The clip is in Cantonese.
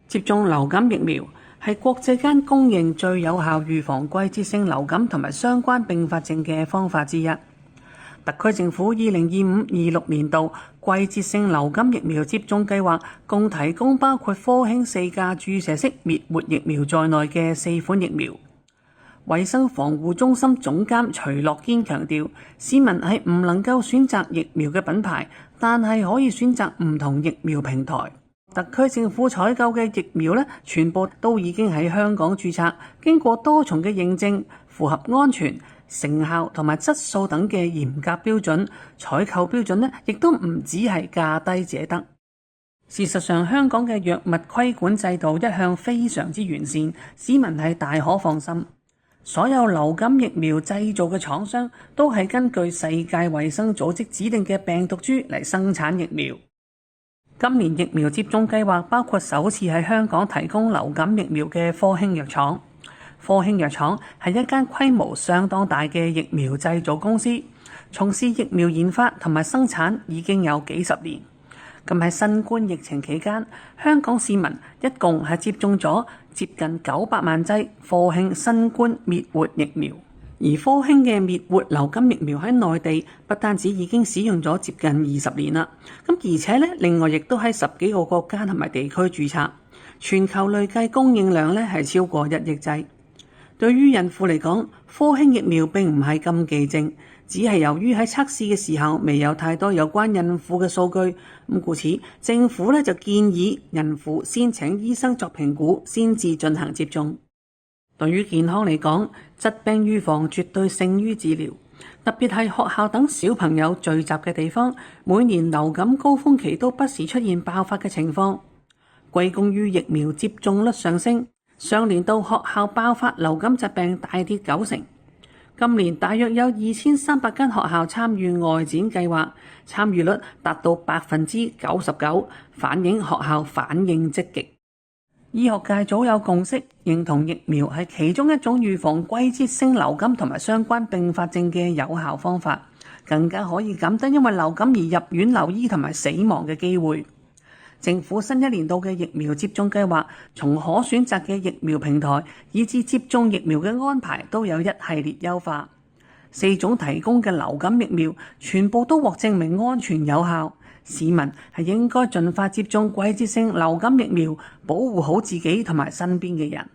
接種流感疫苗係國際間公認最有效預防季節性流感同埋相關併發症嘅方法之一。特區政府2025-26年度季節性流感疫苗接種計劃共提供包括科興4價注射式滅活疫苗在內嘅4款疫苗。衛生防護中心總監徐樂堅強調，市民係唔能夠選擇疫苗嘅品牌，但係可以選擇唔同疫苗平台。特區政府採購嘅疫苗全部都已經喺香港註冊，經過多重嘅認證，符合安全、成效同埋質素等嘅嚴格標準。採購標準亦都唔只係價低者得。事實上，香港嘅藥物規管制度一向非常之完善，市民係大可放心。所有流感疫苗製造嘅廠商都係根據世界衛生組織指定嘅病毒株嚟生產疫苗。今年疫苗接種計劃包括首次喺香港提供流感疫苗嘅科興藥廠。科興藥廠係一間規模相當大嘅疫苗製造公司，從事疫苗研發同埋生產已經有幾十年。咁喺新冠疫情期間，香港市民一共係接種咗接近900萬劑科興新冠滅活疫苗。而科興嘅滅活流感疫苗喺內地不單止已經使用咗接近20年啦，而且另外亦都喺10幾個國家同埋地區註冊，全球累計供應量係超過1億劑。對於孕婦嚟講，科興疫苗並唔係禁忌症，只係由於喺測試嘅時候未有太多有關孕婦嘅數據，故此政府就建議孕婦先請醫生作評估，先至進行接種。對於健康嚟講，疾病預防絕對勝於治療，特別係學校等小朋友聚集嘅地方，每年流感高峰期都不時出現爆發嘅情況，歸功於疫苗接種率上升。上年度學校爆發流感疾病大跌90%，今年大約有2300間學校參與外展計劃，參與率達到99%，反映學校反應積極。醫學界早有共識，認同疫苗係其中一種預防季節性流感同埋相關併發症嘅有效方法，更加可以減低因為流感而入院留醫同埋死亡嘅機會。政府新一年度嘅疫苗接種計劃，從可選擇嘅疫苗平台以至接種疫苗嘅安排都有一系列優化。4種提供嘅流感疫苗全部都獲證明安全有效。市民係應該盡快接種季節性流感疫苗，保護好自己同埋身邊嘅人。